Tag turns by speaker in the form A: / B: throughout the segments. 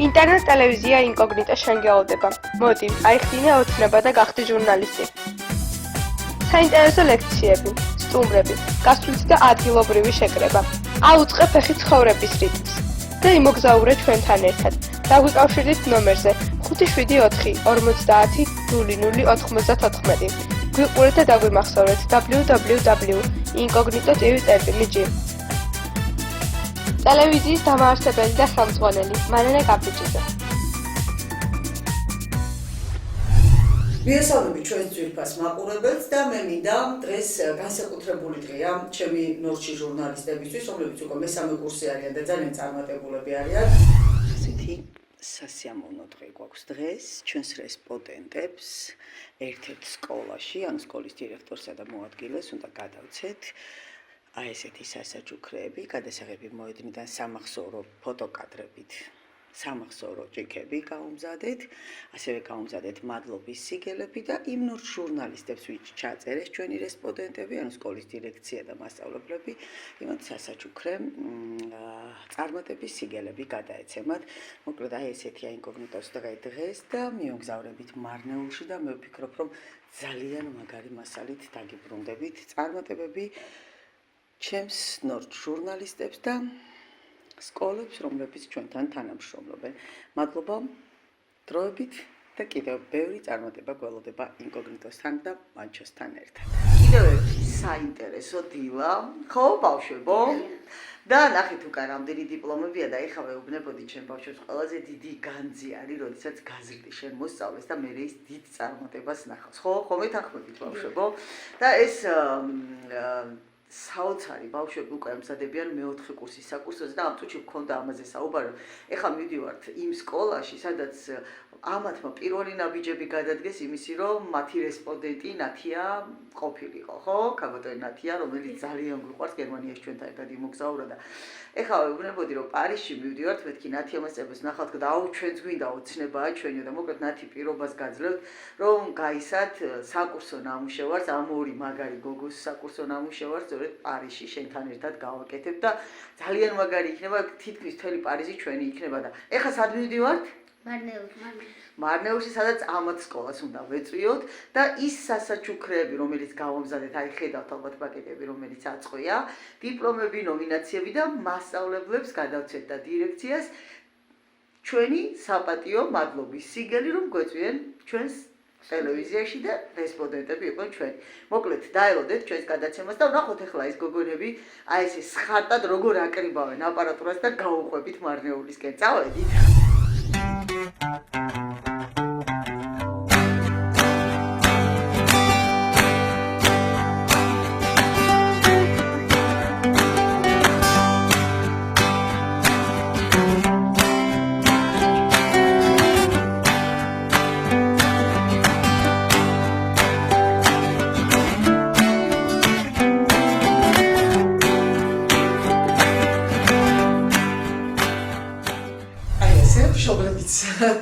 A: ინტერნეტ ტელევიზია ინკოგნიტო შენ გეავდება. მოდი, აიხდინე ოცნება და გახდი ჟურნალისტი. საინტერესო ლექციები, სტუმრები, გასვლითი და ადგილობრივი შეკრება. აუწყე ფეხი ცხოვრების რიტმს და იმოგზაურე ჩვენთან ერთად. დაგვიკავშირდით ნომერზე 574500094. გვიყურეთ და დაგვიმახსოვრეთ www.incognito.tv.gr. ტელევიზიის დამაარსებელი და ხელმძღვანელი მანელა კაპიჭიძე.
B: მიესალმები ჩვენს ძვირფას მაყურებელს და მე მინდა დღეს განსაკუთრებული დღეა ჩემი ნორჩი ჟურნალისტებისთვის, რომლებიც უკვე მესამე კურსი არიან და ძალიან წარმატებულები არიან. ასეთი სასიამოვნო დღე გვაქვს დღეს ჩვენს რესპონდენტებს ერთ-ერთ სკოლაში, ან სკოლის დირექტორსა და მოადგილეს უნდა გადავცეთ აი ესეთი სასაჩუქრეები, გადასაღები მოედნიდან სამახსოვრო ფოტოკადრებით. სამახსოვრო ჭიქები გაუმზადეთ, ასევე გაუმზადეთ მადლობის სიგელები და იმ ნორჩ ჟურნალისტებს, ვინც ჩაწერეს ჩვენი რესპონდენტები, ანუ სკოლის დირექცია და მასწავლებლები, იმათ სასაჩუქრე წარმატების სიგელები გადაეცემათ. მოკლედ აი ესეთია ინკოგნიტოს დღეს და მივგზავრებით მარნეულში და მე ვფიქრობ, რომ ძალიან მაგარი მასალით დაგიბრუნდებით. წარმატებები ჩემს ნორჩ ჟურნალისტებს და სკოლებს, რომლებიც ჩვენთან თანამშრომლობენ. მადლობა დროებით და კიდევ ბევრი წარმატება გველოდება ინკოგნიტოსთან და მანჩოსთან ერთად. კიდევ ერთი საინტერესო დილა, ხო, ბავშვებო? და ნახეთ უკან რამდენი დიპლომებია და ეხლა ვეუბნებოდი ჩემ ბავშვებს, ყველაზე დიდი განძი არის, როდესაც გაზრდი შენ მოსწავლეს და მე ის დიდ წარმატებას ნახავს. ხო, ხომ ეთანხმებით ბავშვებო? და ეს საოცარი ბავშვები უკვე ამზადებიან მეოთხე კურსის საკურსოზე და ამ წუთში მქონდა ამაზე საუბარი. ეხლა მივდივართ იმ სკოლაში, სადაც ამათმა პირველი ნაბიჯები გადადგეს იმისი, რომ მათი რესპონდენტი ნათია ყოფილიყო, ხო? ქაბატონი ნათია, რომელიც ძალიან გვიყვარს, გერმანიაში ჩვენთან ერთად იმოგზაურა და ეხლა ვეუბნებოდი, რომ პარიზში მივდივართ, მეთქი ნათია მასწავლებელს ნახავთ და აუ ჩვენც გვინდა ოცნებაა ჩვენიო და მოკლედ ნათი პირობას გაძლევთ, რომ გაისად საკურსო ნამუშევარს, ამ ორი მაგარი გოგოს საკურსო ნამუშევარს სწორედ პარიზში შენთან ერთად გავაკეთებ და ძალიან მაგარი იქნება, თითქმის მთელი პარიზი ჩვენი იქნება და ეხლა სად მივდივართ? მარნეულში, სადაც ამათ სკოლას უნდა ვეწვიოთ და ის სასაჩუქრეები, რომელიც გავამზადეთ, აი ხედავთ ალბათ პაკეტები, რომელიც აწყვია, დიპლომები, ნომინაციები და მასწავლებლებს გადავცეთ და დირექციას ჩვენი საპატიო მადლობის სიგელი, რომ გვეწვიან ჩვენს ტელევიზიაში და რესპონდენტები იყვნენ ჩვენი. მოკლედ, დაელოდეთ ჩვენს გადაცემას და ვნახოთ ახლა ეს გოგონები, აი ესე სხარტად როგორ აკრიბავენ აპარატურას და გაუყვებით მარნეულისკენ. წავედით.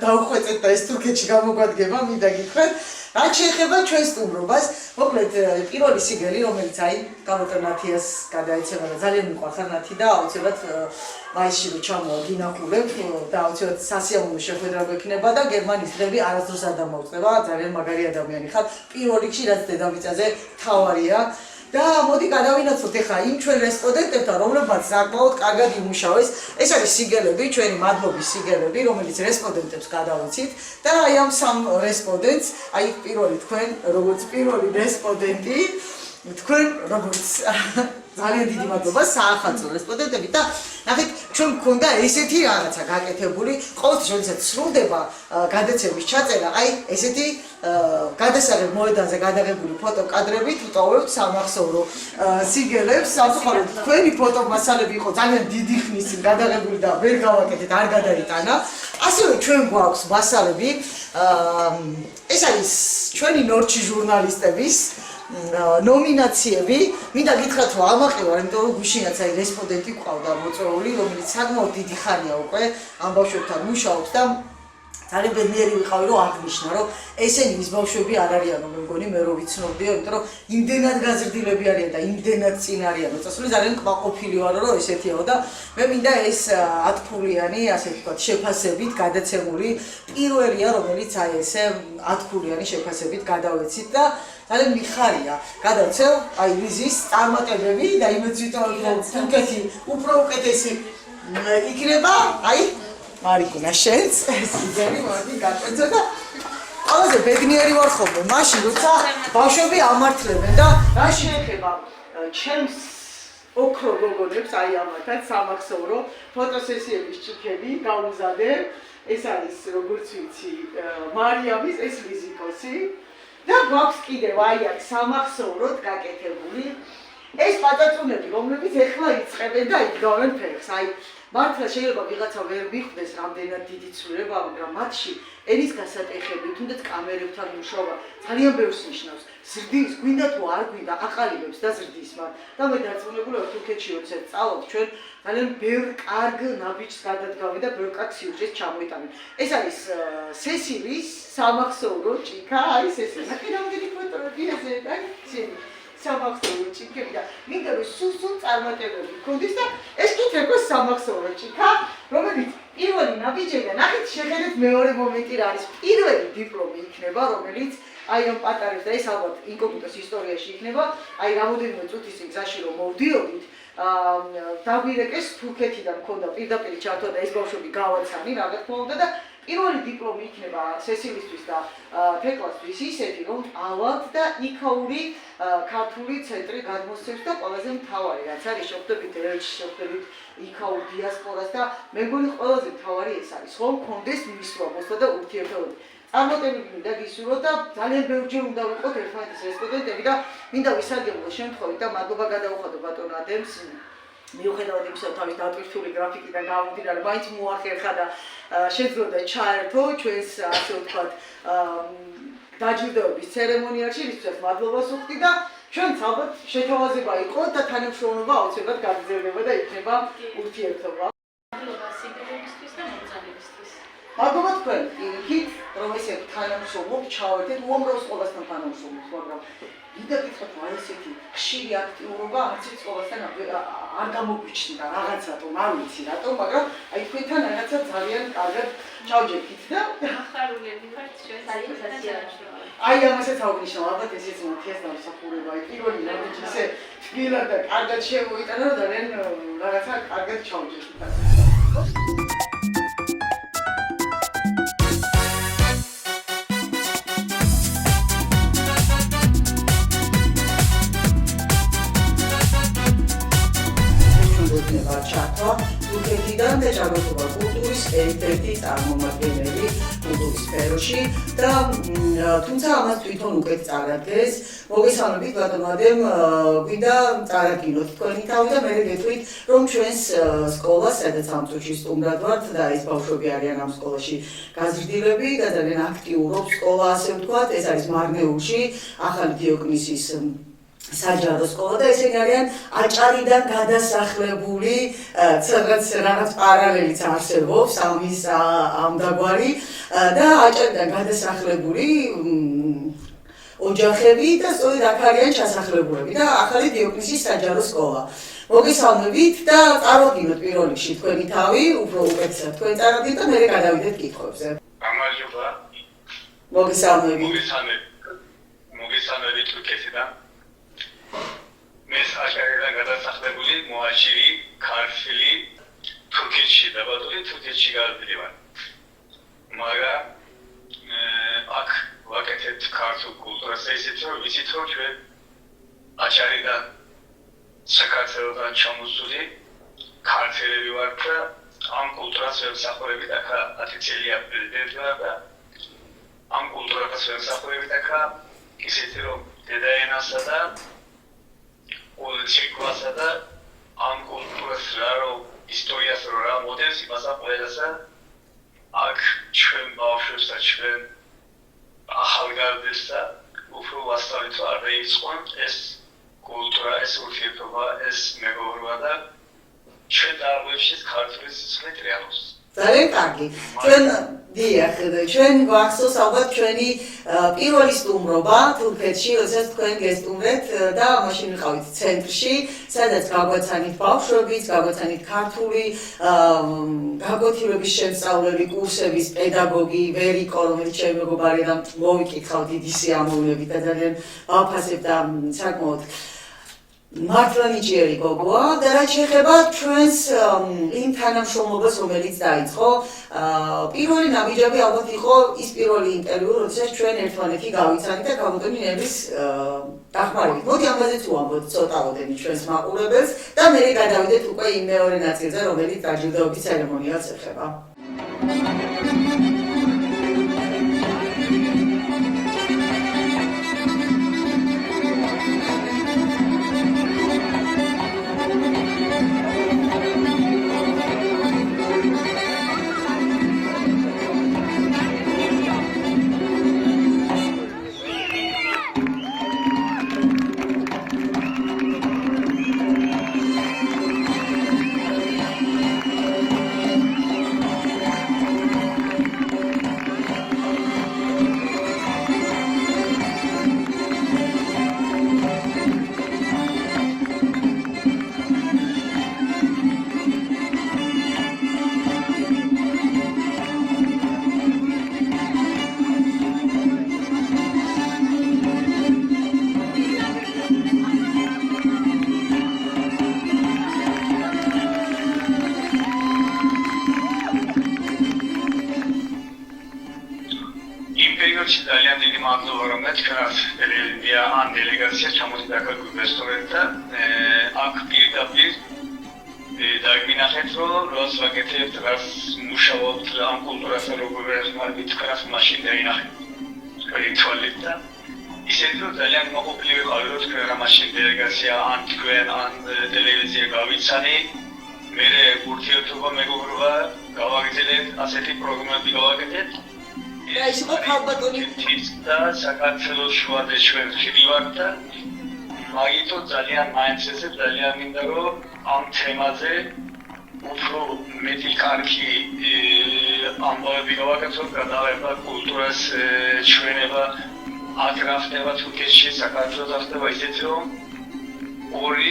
B: დავხვეწეთ და ეს თურქეთში გამოგვადგება, მინდა გითხრათ, რაც შეეხება ჩვენ სტუმრობას, მოკლედ პირველი სიგელი, რომელიც აი ქაბატონ ნათიას გადაეცემა და ძალიან მიყვარს ნათი და აუცილებლად მაისში რო ჩამოვდინახულებ და აუცილებლად სასიამოვნო შეხვედრა გვექნება და გერმანიის დღეები არასდროს არ დამოუწყდება, ძალიან მაგარი ადამიანი ხარ. პირველ რიგში რაც დედამიწაზე თავარია და მოდი გადავინაცვლოთ ახლა იმ ჩვენ რესპონდენტებთან, რომლებმაც საკმაოდ კარგად იმუშავეს. ეს არის სიგელები, ჩვენი მადლობის სიგელები, რომელიც რესპონდენტებს გადავიცით და აი ამ სამ რესპონდენტს, აი პირველი თქვენ, როგორც პირველი რესპონდენტი, თქვენ როგორც ძალიან დიდი მადლობა საახალწლო რესპონდენტები და ნახეთ, ჩვენ მქონდა ესეთი რაღაცა გაკეთებული, ყოველთვის როდესაც სრულდება გადაცემის ჩაწერა, აი ესეთი გადასაღებ მოედანზე გადაღებული ფოტოკადრებით ვტოვებთ სამახსოვრო სიგელებს, სამწუხაროდ თქვენი ფოტომასალები იყო ძალიან დიდი ხნის წინ გადაღებული და ვერ გავაკეთეთ, არ გადაიტანა. ასევე ჩვენ გვაქვს მასალები, ეს არის ჩვენი ნორჩი ჟურნალისტების ნომინაციები. მინდა გითხრათ, რომ ამაყივარ, იმიტომ რომ გუშინაც აი რესპონდენტი ყავდა მოწვეული, რომელიც საკმაოდ დიდი ხანია უკვე ამ ბავშვებთან მუშაობს და ძალიან ბედნიერი ვიყავი რომ აღნიშნა რომ ესენი ის ბავშვები არ არიანო მე მგონი მე რო ვიცნობდიო იმიტომ რომ იმდენად გაზრდილები არიან და იმდენად წინ არიან მოწესრიგებული ძალიან კმაყოფილი ვარო რომ ესეთიაო და მე მინდა ეს 10 ფულიანი ასე ვთქვათ შეფასებით გადაცემული პირველია რომელიც აი ესე 10 ფულიანი შეფასებით გადავეცით და ძალიან მიხარია გადაცევ აი ვიზის წარმატებები და იმეც ვიტყვი რომ თუნქეთი უფრო უკეთესი იქნება აი მარიკუნა შენს სიზერი მოდი გაწეცო და ყველაზე ბედნიერი ვარ ხოლმე მაშინ როცა ბავშვები ამართლებენ და რა შეეხება ჩემს ოქრო გოგონებს აი ამათაც სამახსოვრო ფოტოსესიების ჭიქები გავუზადე ეს არის როგორც ვიცი მარიამის ეს ვიზიკოსი და გვაქვს კიდევ აი აქ სამახსოვროდ გაკეთებული ეს პატაწუნები რომლებიც ეხლა იწყებენ და იდგავენ ფეხს აი მართლა შეიძლება ვიღაცა ვერ მიხვდეს რამდენად დიდი ცვლილება მაგრამ მათში ენის გასატეხები თუნდაც კამერებთან მუშაობა ძალიან ბევრს ნიშნავს ზრდის გვინდა თუ არ გვინდა აყალიბებს და ზრდის მათ და მე დარწმუნებული ვარ თურქეთში როცა წავთ ჩვენ ძალიან ბევრ კარგ ნაბიჯს გადადგავენ და ბევრ კარგ სიუჟეტს ჩამოიტანენ ეს არის სესილის სამახსოვრო ჭიქა არის ეს ნახე რამდენი ფოტოები ესე და ცენი სამახსოვრო ჭიქები და მინდა რომ სულ წარმატებები გქონდეს და ეს კი თქოს სამახსოვრო ჭიქა რომელიც პირველი ნაბიჯიდან ნახეთ შეხედეთ მეორე მომენტი რა არის პირველი დიპლომი იქნება რომელიც აი ამ პატარებს და ეს ალბათ ინკოგნიტოს ისტორიაში იქნება აი რამოდენიმე წუთის გზაში რომ მოვდიოდით დაგვირეკეს თურქეთიდან მქონდა პირდაპირ ჩართვა და ეს ბავშვები გავაცანი რა თქმა უნდა და პირველი დიპლომი იქნება სესილისთვის და თეკლასთვის ისეთი რომ ავად და იქაური ქართული ცენტრი გადმოსცემს და ყველაზე მთავარი რაც არის შეხვდებით ელჩს შეხვდებით იქაურ დიასპორას და მე მგონი ყველაზე მთავარი ეს არის რომ მქონდეს მისვლა და ურთიერთობები წარმატებები მინდა გისურვოთ და ძალიან ბევრჯერ უნდა ვიყოთ ერთმანეთის რესპონდენტები და მინდა ვისარგებლო შემთხვევით და მადლობა გადავუხადო ბატონ ადემს მიუხედავად იმისა რომ თავის დატვირთული გრაფიკიდან გამომდინარე მაინც მოახერხა და შეძლო ჩაერთო ჩვენს ასე ვთქვათ დაჯილდოების ცერემონიაში რისთვისაც მადლობას ვუხდი და ჩვენც ალბათ შეთავაზება იყო და თანამშრომლობა აუცილებლად გაგრძელდება და იქნება ურთიერთობა
C: მადლობა სიგნალებისთვის და მომწანებისთვის
B: მადლობა თქვენ იქით რომ ესე თანამშრომლობ ჩავერთეთ უამრავ სკოლასთან თანამშრომლობთ მაგრამ მინდა გითხრათ რომ ესეთი ხშირი აქტიურობა არც ერთ სკოლასთან არ გამოგვიჩნდა რაღაცა რომ არ ვიცი რატომ მაგრამ აი თქვენთან რაღაცა ძალიან კარგად ჩავჯექით და
C: ახარულები ხართ ჩვენ ძალიან სასიამოვნოა
B: აი ამასაც აღნიშნავ ალბათ ესეც მათიას დამსახურება აი პირველი ნაბიჯი ისე თბილად და კარგად შემოიტანა რომ ძალიან რაღაცა კარგად ჩავჯექით ჩართვა თურქეთიდან და ჯანმრთელობა კულტურის ერთ-ერთი წარმომადგენელი კულტურის სფეროში და თუმცა ამას თვითონ უკეთ წარადგეს მოგესალმებით ბატონ ადემ გვინდა წარადგინოთ თქვენი თავი და მე გეტყვით რომ ჩვენს სკოლას სადაც ამ წუთში სტუმრად ვართ და ეს ბავშვები არიან ამ სკოლაში გაზრდილები და ძალიან აქტიურობს სკოლა ასე ვთქვათ ეს არის მარნეულში ახალი დიოკლისის საჯარო სკოლა და ესენი არიან აჭარიდან გადასახლებული რაღაც პარალელიც არსებობს ამის ამდაგვარი და აჭარიდან გადასახლებული ოჯახები და სწორედ აქ არიან ჩასახლებულები და ახალი დიოკლისის საჯარო სკოლა მოგესალმებით და წარვაგინოთ პირველ რიგში თქვენი თავი უფრო უკეთესად თქვენ წარვაგინოთ და მე გადავიდეთ კითხვებზე
D: გამარჯობა
B: მოგესალმებით
D: მოგესალმებით თურქეთიდან მეს აჭარიდან გადასახლებული მოაჯირი ქართველი თურქეთში დაბადული თურქეთში გავიდი ვარ მაგრამ აქ ვაკეთებ ქართულ კულტურას ისეთ რომ ვიცით რომ ჩვენ აჭარიდან საქართველოდან ჩამოსული ქართველები ვართ და ამ კულტურას ვემსახურებით აქა 10 წელია პრეზიდენტია და ამ კულტურას ვემსახურებით აქა ისეთი რომ დედაენასა და ცირკულასა და ამ კულტურას რა ისტორიას რა მოდელს იმასა ყველასა აქ ჩვენ ბავშვებს და ჩვენ ახალგაზრდებს და უფრო ვასწავლით არ დაიწყონ ეს კულტურა ეს ურთიერთობა ეს მეგობრობა და ჩვენ დარღვევში ქართული სიცოცხლე ტრიალოს
B: ძალიან კარგი. ჩვენ გვახსოვს ალბათ ჩვენი პირველი სტუმრობა თურქეთში, როდესაც თქვენ გესტუმრეთ და მაშინ ვიყავით ცენტრში, სადაც გაგვაცანით ბავშვებიც, გაგვაცანით ქართული გაკვეთილების შემსწავლელი, კურსების პედაგოგი ვერიკო, რომელიც ჩემი მეგობარია და მოვიკითხავ დიდი სიამოვნებით და ძალიან ვაფასებ და საკმაოდ მართლა ნიჭიერი გოგოა და რაც შეეხება ჩვენს იმ თანამშრომლობას, რომელიც დაიწყო, პირველი ნაბიჯები ალბათ იყო ის პირველი ინტერვიუ, როდესაც ჩვენ ერთმანეთი გავიცანით და ქალბატონი ნელის დახმარებით. მოდი ამაზეც უამბოთ ცოტაოდენი ჩვენს მაყურებელს და მე გადავიდეთ უკვე იმ მეორე ნაწილზე, რომელიც დაჯილდოების ცერემონიალს ეხება.
D: ძალიან დიდი მადლობა რომ თქვენს ტელევიზია ან დელეგაცია ჩამოვიდა გვესტუმრებდა აქ პირდაპირ დაგვინახეთ რომ რას ვაკეთებთ რას მუშაობთ ამ კულტურასთან როგორ ერთმანეთს თქვენს მაშინ დაინახეთ თქვენი თვალით და ისეთი რომ ძალიან მოყოლი ვიყავი რომ თქვენ რა მაშინ დელეგაცია ან თქვენ ან ტელევიზია გავიცანი მე ურთიერთობა მეგობრობა გავაგრძელებთ ასეთი პროგრამები გავაკეთეთ
B: და ის იყო ქალბატონი
D: და საქართველოს შუადე ჩვენ ხიდივართ და მაგითო ძალიან მაინც ესე ძალიან მინდა რომ ამ თემაზე უფრო მეტი კარგი ამბავები გავაკეთოთ გადავება კულტურას ჩვენება აგრაფტება თურქეთში საქართველოს ახდება ისეთი რომ ორი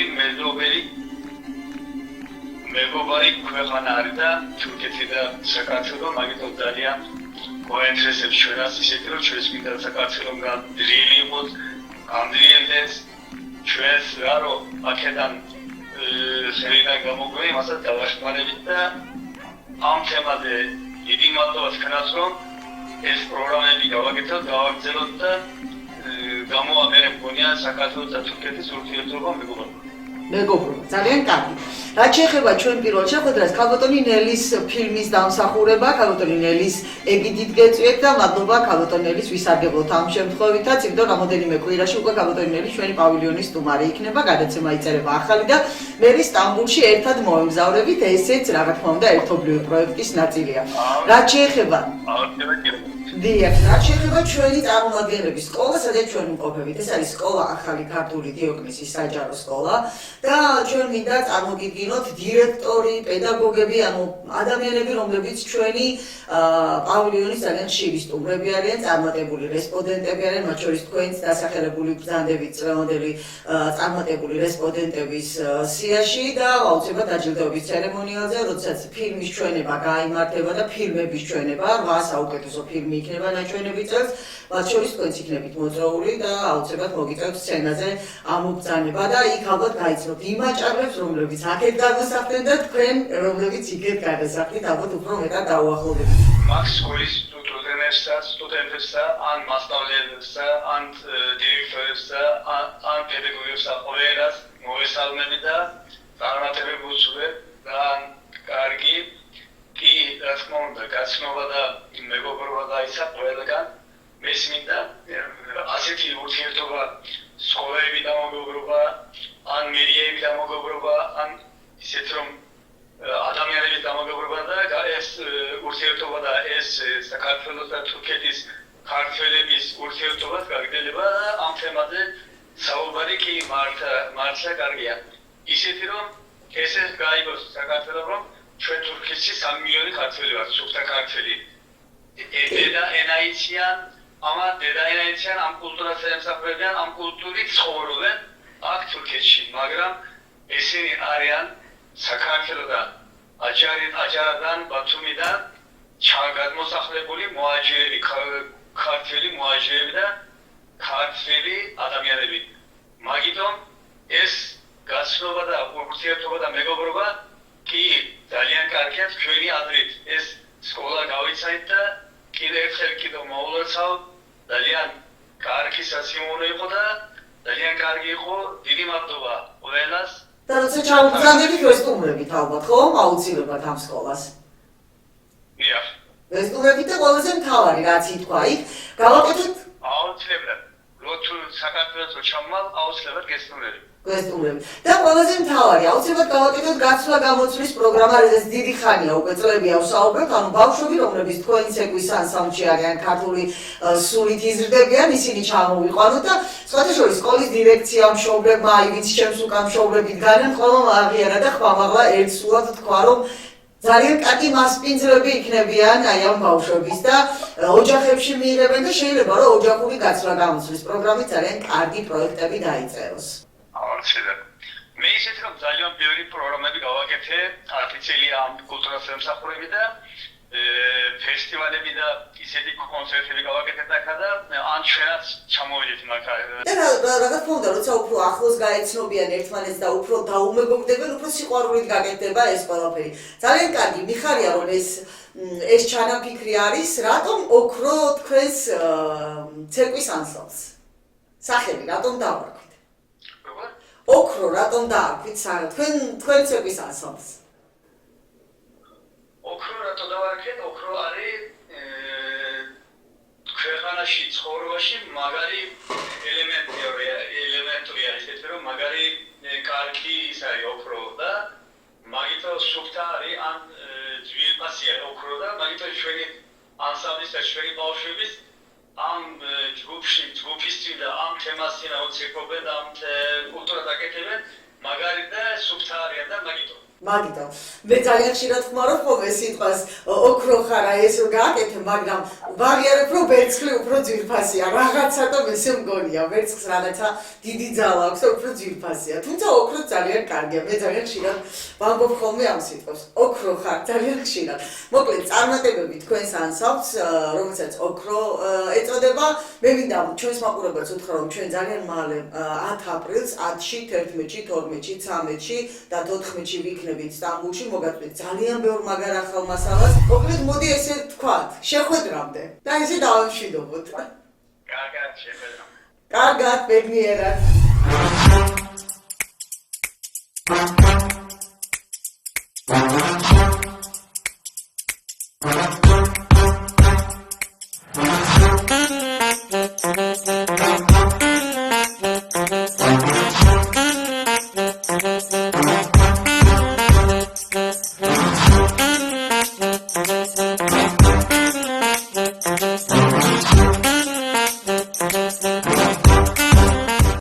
D: მეგობარი ქვეყანა არის და თურქეთი და საქართველო მაგითო ძალიან მოინტერესებს ჩვენას ისეთი რომ ჩვენს მინდა საქართველოსგან ძლიერი იყოს გამდრიელდეს ჩვენს რა რომ აქედან შეიძლება გამოგვი მასაც დავაშმარებით და ამ თემაზე დიდი მადლობა თქვენას რომ ეს პროგრამები გავაკეთოთ გავაგრძელოთ და გამოაბერე მგონია საქართველოს და თურქეთის ურთიერთობა
B: მეგობრობა ძალიან კარგი. რაც შეეხება ჩვენ პირველ შეხვედრას, ქალბატონი ნელის ფილმის დამსახურება, ქალბატონი ნელის ეგიდით გეწვიეთ და მადლობა ქალბატონი ნელის ვისარგებლოთ ამ შემთხვევითაც, იმიტომ რამოდენიმე კვირაში უკვე ქალბატონი ნელი ჩვენი პავილიონის სტუმარი იქნება, გადაცემა იწერება ახალი და მე სტამბულში ერთად მოვემგზავრებით, ესეც რა თქმა უნდა ერთობლივი პროექტის ნაწილია. რაც შეეხება დიახ, რაც შეეხება ჩვენი წარმომადგენლების სკოლა, სადაც ჩვენ ვიმყოფებით, ეს არის სკოლა ახალი ქართული დიოკლისის საჯარო სკოლა და ჩვენ მინდა წარმოგიდგინოთ დირექტორი, პედაგოგები, ანუ ადამიანები, რომლებიც ჩვენი პავილიონის ძალიან ხშირი სტუმრები არიან, წარმატებული რესპონდენტები არიან, მათ შორის თქვენც დასახელებული ბრძანდებით წვრილმოდელი წარმატებული რესპონდენტების სიაში და აუცილებლად დაჯილდოების ცერემონიალზე, როდესაც ფილმის ჩვენება გაიმართება და ფილმების ჩვენება 8 საუკეთესო ფილმი იქნება ნაჩვენები წელს, მათ შორის თქვენც იქნებით მოწვეული და აუცილებლად მოგიწევთ სცენაზე ამ უბრძანება და იქ ალბათ გაიცნობთ იმ აჭარებს, რომლებიც აქეთ გადასახდნენ და თქვენ, რომლებიც იქეთ გადასახდით, ალბათ უფრო მეტად დაუახლოვდებით.
D: მაგ სკოლის სტუდენტებსა, ან მასწავლებლებსა, ან დირექტორებსა, ან პედაგოგებსა ყველას მოვესალმები და წარმატებები ვუსურვებ და კარგი კი რა თქმა უნდა გაცნობა და მეგობრობა გაიცა ყველგან მესმინდა ასეთი ურთიერთობა სკოლები და მეგობრობა ან მერიები და მეგობრობა ან ისეთ რომ ადამიანების დამოგობრობა და ეს ურთიერთობა და ეს საქართველოს და თურქეთის ქართველების ურთიერთობა გაგრძელება და ამ თემაზე საუბარი კი მართლა კარგია. ისეთი რომ ესე გაიგოს საქართველოს რომ ჩვენ თურქეთში 3 მილიონი ქართველი ვართ, სუფთა ქართველი. დედა ენაიციან, ამა დედა ენაიციან ამ კულტურას ემსახურებიან, ამ კულტურით ცხოვრობენ აქ თურქეთში, მაგრამ ესენი არიან საქართველოდან, აჯარადან, ბათუმიდან ჩაგადმოსახლებული მოაჯირები, ქართველი მოაჯირები და ქართველი ადამიანები. მაგიტომ ეს გაცნობა და ურთიერთობა და მეგობრობა კი ძალიან კარგია თქვენი აზრით. ეს სკოლა გავიცანით და კიდევ ერთხელ კიდევ მოულოცავ, ძალიან კარგი სასიმონო იყო და ძალიან კარგი იყო. დიდი მადლობა ყველას.
B: და როცა ჩავუგზავნებით ვესტუმრებით ალბათ, ხო? აუცილებლად ამ სკოლას.
D: დიახ.
B: ვესტუმრებით და ყველაზე მთავარი რაც ითქვა იქ, გავაკეთეთ
D: აუცილებლად. როცა საქართველოს ჩამვალ აუცილებლად გესტუმრები.
B: გესტუმრები. და ყველაზე მთავარი, აუცილებლად გავაკეთოთ გაცვლა-გამოცვლის პროგრამა, რაზეც დიდი ხანია უკვე წლებია ვსაუბრობთ, ანუ ბავშვები, რომლებიც თქვენი ცეკვის ანსამბლში არიან, ქართული სულით იზრდებიან, ისინი ჩამოვიყვანოთ და სხვათა შორის სკოლის დირექცია, მშობლებმა, აი ვინც ჩემს უკან მშობლები დგანან, ყველამ აღიარა და ხმამაღლა ერთსულად თქვა, რომ ძალიან კარგი მასპინძლები იქნებიან აი ამ ბავშვების და ოჯახებში მიიღებენ და შეიძლება რომ ოჯახური გაცვლა-გამოცვლის პროგრამით ძალიან კარგი პროექტები დაიწეროს.
D: აუცილებლად. მე ისეთ რომ ძალიან ბევრი პროგრამები გავაკეთე, არტიციელი ამ კულტურას ემსახურები და ფესტივალები და ისეთი კონცერტები გავაკეთეთ ახლა და ან ჩვენაც ჩამოვიდეთ მაგალ.
B: და რა თქმა უნდა, როცა უფრო ახლოს გაეცნობიან ერთმანეთს და უფრო დაუმეგობრდებიან, უფრო სიყვარულით გაკეთდება ეს ყველაფერი. ძალიან კარგი, მიხარია რომ ეს ჩანაფიქრი არის, რატომ ოქრო თქვენს ცეკვის ანსამბლს. სახელი რატომ დავარქვით?
D: როგორ?
B: ოქრო რატომ დაარქვით თქვენ ცეკვის ანსამბლს?
D: ოქრო რატო დავარქეთ? ოქრო არის ქვეყანაში ცხოვრებაში მაგარი ელემენტია ისეთი რომ მაგარი კარგი ის არის ოქრო და მაგითო სუფთა არის ან ძვირფასია ოქრო და მაგითო ჩვენი ანსამბლის და ჩვენი ბავშვების ამ ჯგუფისთვის და ამ თემასთან აუცილებლად ამ კულტურას აკეთებენ მაგარი და სუფთა არიან და მაგითო
B: მაგითო მე ძალიან ხშირად ვხმარობ ხოლმე სიტყვას ოქრო ხარ აი ეს რომ გააკეთე მაგრამ ვაღიარებ რომ ვერცხლი უფრო ძვირფასია რაღაცა და მესე მგონია ვერცხლს რაღაცა დიდი ძალა აქვს უფრო ძვირფასია თუმცა ოქრო ძალიან კარგია მე ძალიან ხშირად ვამბობ ხოლმე ამ სიტყვას ოქრო ხარ ძალიან ხშირად მოკლედ წარმატებები თქვენს ანსამბლს რომელსაც ოქრო ეწოდება მე მინდა ჩვენს მაყურებელს უთხრა რომ ჩვენ ძალიან მალე 10 აპრილს 10-ში 11-ში 12-ში 13-ში და 14-ში ვიქნებით სტამბულში მოგაწვით ძალიან ბევრ მაგარ ახალ მასალას მოკლედ მოდი ესე ვთქვათ შეხვედრამდე და ესე დავამშვიდობოთ
D: კარგად შეხვედრა
B: კარგად ბედნიერად